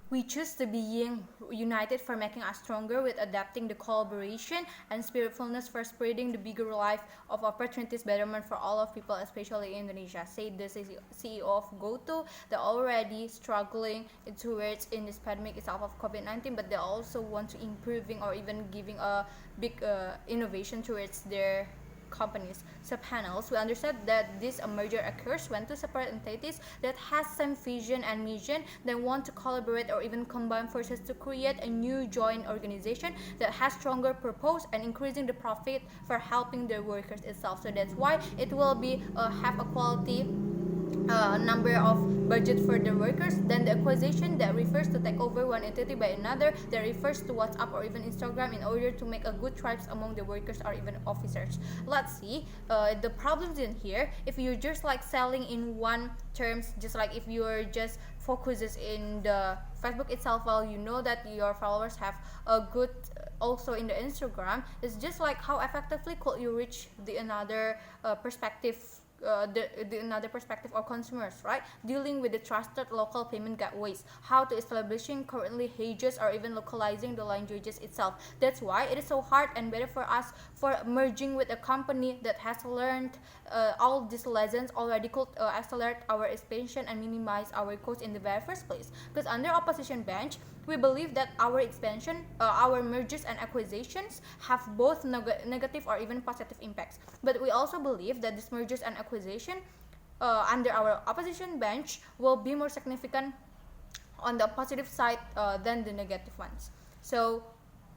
We choose to being united for making us stronger with adapting the collaboration and spiritfulness for spreading the bigger life of opportunities betterment for all of people, especially in Indonesia, said the CEO of GoTo. They're already struggling towards in this pandemic itself of COVID-19, but they also want to improving or even giving a big innovation towards their companies. So panels, we understand that this merger occurs when two separate entities that has same vision and mission, they want to collaborate or even combine forces to create a new joint organization that has stronger purpose and increasing the profit for helping the workers itself. So that's why it will be have a quality number of budget for the workers. Then the acquisition that refers to take over one entity by another, that refers to WhatsApp or even Instagram in order to make a good tribes among the workers or even officers. Let's see the problems in here. If you're just like selling in one terms, just like if you're just focuses in the Facebook itself, while you know that your followers have a good also in the Instagram, it's just like how effectively could you reach the another perspective, the another perspective or consumers, right? Dealing with the trusted local payment gateways, how to establishing currently hedges or even localizing the languages itself. That's why it is so hard and better for us for merging with a company that has learned all these lessons already could accelerate our expansion and minimize our costs in the very first place. Because under opposition bench, we believe that our expansion, our mergers and acquisitions have both negative or even positive impacts. But we also believe that these mergers and acquisition under our opposition bench will be more significant on the positive side than the negative ones. So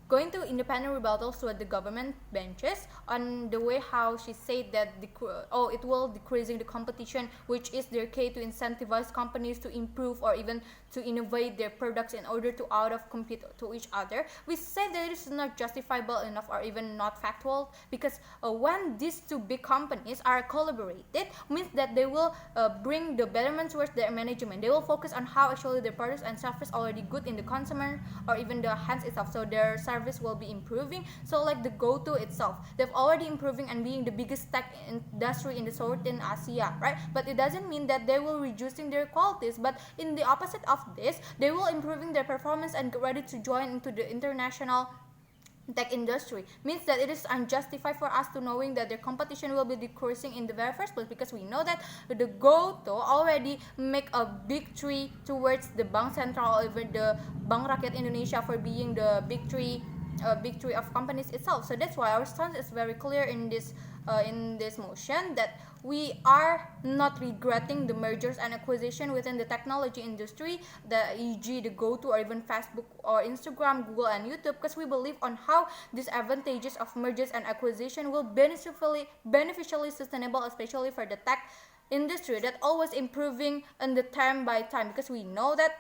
going to independent rebuttals to the government benches on the way how she said that it will decreasing the competition, which is their key to incentivize companies to improve or even to innovate their products in order to out of compete to each other. We say that it is not justifiable enough or even not factual, because when these two big companies are collaborated, means that they will bring the betterment towards their management. They will focus on how actually their products and service already good in the consumer or even the hands itself, so their service will be improving. So like the GoTo itself, they've already improving and being the biggest tech industry in the Southeast Asia, right? But it doesn't mean that they will reducing their qualities, but in the opposite of this, they will improving their performance and get ready to join into the international tech industry. Means that it is unjustified for us to knowing that their competition will be decreasing in the very first place, because we know that the GoTo already make a big tree towards the Bank Sentral, even the Bank Rakyat Indonesia, for being the big tree of companies itself. So that's why our stance is very clear in this motion, that we are not regretting the mergers and acquisition within the technology industry, e.g. the GoTo or even Facebook or Instagram, Google and YouTube, because we believe on how these advantages of mergers and acquisition will beneficially sustainable, especially for the tech industry that always improving in the time by time, because we know that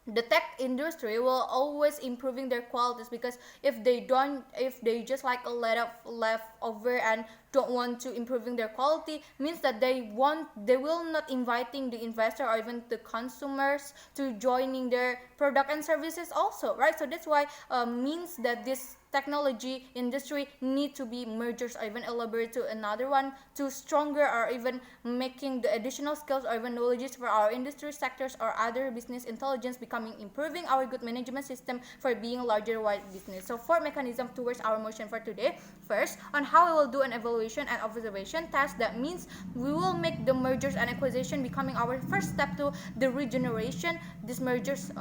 the tech industry will always improving their qualities, because if they just like a left over and don't want to improving their quality, means that they will not inviting the investor or even the consumers to joining their product and services also, right? So that's why means that this technology industry need to be mergers or even elaborate to another one to stronger or even making the additional skills or even knowledges for our industry sectors or other business intelligence becoming improving our good management system for being larger wide business. So four mechanism towards our motion for today. First, on how we will do an evaluation and observation test. That means we will make the mergers and acquisition becoming our first step to the regeneration these mergers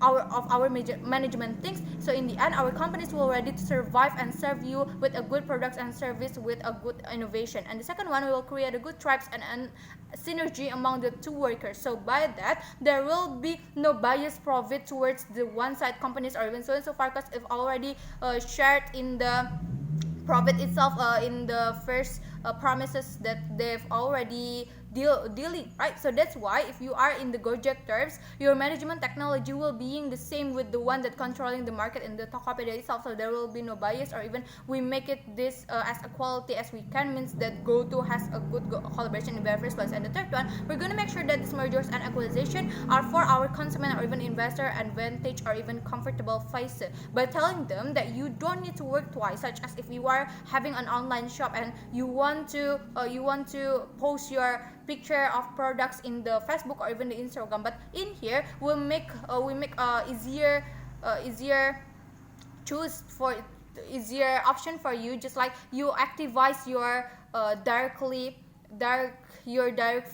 our major management things. So in the end, our companies will ready to survive and serve you with a good products and service with a good innovation. And the second one, we will create a good tribes and synergy among the two workers. So by that, there will be no bias profit towards the one side companies or even so and so far, because if already shared in the profit itself in the first promises that they've already dealing, right? So that's why if you are in the Gojek terms, your management technology will being the same with the one that controlling the market in the Tokopedia itself. So there will be no bias or even we make it this as a quality as we can, means that GoTo has a good collaboration in the very first place. And the third one, we're going to make sure that these mergers and acquisition are for our consumer or even investor advantage or even comfortable face, by telling them that you don't need to work twice, such as if you are having an online shop and you want to post your picture of products in the Facebook or even the Instagram, but in here we make easier choose for easier option for you, just like you activize your direct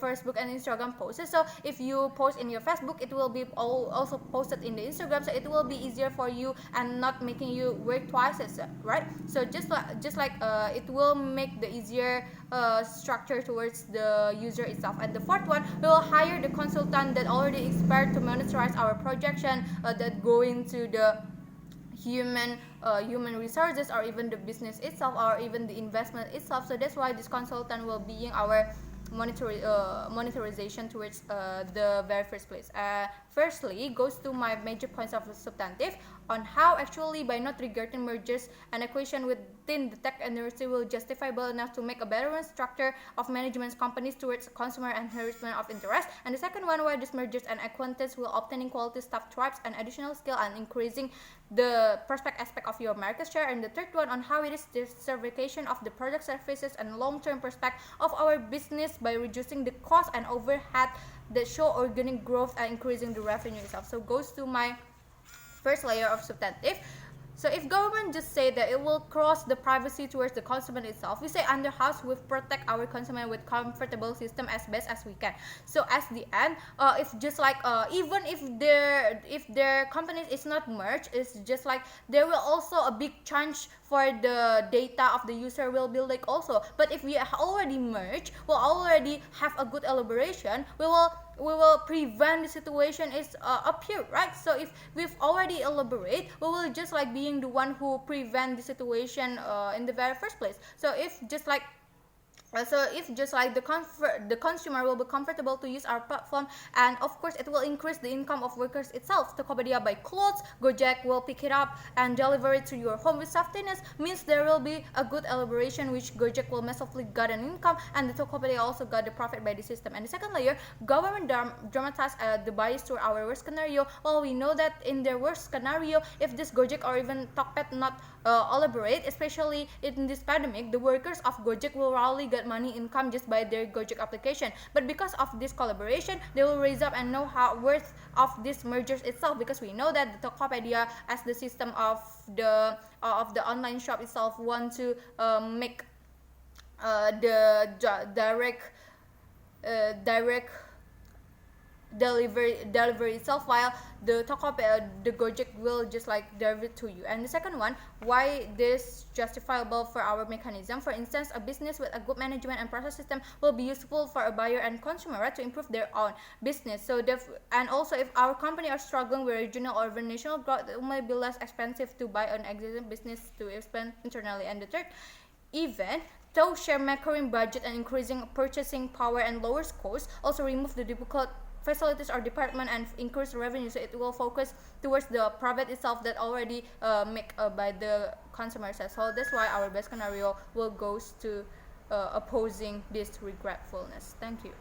Facebook and Instagram posts. So if you post in your Facebook, it will be also posted in the Instagram, so it will be easier for you and not making you work twice, right? So just like it will make the easier structure towards the user itself. And the fourth one, we will hire the consultant that already expired to monitorize our projection that go into the human resources or even the business itself or even the investment itself. So that's why this consultant will be in our monetization towards the very first place. Firstly, goes to my major points of substantive on how actually by not regarding mergers and acquisition within the tech industry will justifiable enough to make a better structure of management companies towards consumer enhancement of interest. And the second one, why these mergers and acquaintance will obtaining quality staff tribes and additional skill and increasing the prospect aspect of your market share. And the third one on how it is diversification of the product services and long-term prospect of our business by reducing the cost and overhead that show organic growth and increasing the revenue itself. So goes to my first layer of substantive. So if government just say that it will cross the privacy towards the consumer itself, we say under house we protect our consumer with comfortable system as best as we can. So as the end, it's just like even if their companies is not merged, it's just like there will also a big chance for the data of the user will be like also. But if we already merged, we'll already have a good elaboration, we will prevent the situation is appear, right? So if we've already elaborate, we will just like being the one who prevent the situation in the very first place. So if just like the consumer will be comfortable to use our platform, and of course it will increase the income of workers itself. Tokopedia buy clothes, Gojek will pick it up and deliver it to your home with softness, means there will be a good elaboration which Gojek will massively get an income, and the Tokopedia also got the profit by the system. And the second layer, government dramatize the bias to our worst scenario. Well, we know that in their worst scenario, if this Gojek or even Tokped not elaborate, especially in this pandemic, the workers of Gojek will rarely get money income just by their Gojek application. But because of this collaboration, they will raise up and know how worth of this mergers itself, because we know that the Tokopedia as the system of the online shop itself want to make the direct delivery itself, while the the Gojek will just like deliver it to you. And the second one, why this justifiable for our mechanism. For instance, a business with a good management and process system will be useful for a buyer and consumer, right, to improve their own business. So and also if our company are struggling with regional or even national growth, it might be less expensive to buy an existing business to expand internally. And the third, even though share macroing budget and increasing purchasing power and lowers costs, also remove the difficult facilities or department and increase revenue, so it will focus towards the profit itself that already make by the consumers. So that's why our best scenario will goes to opposing this regretfulness. Thank you.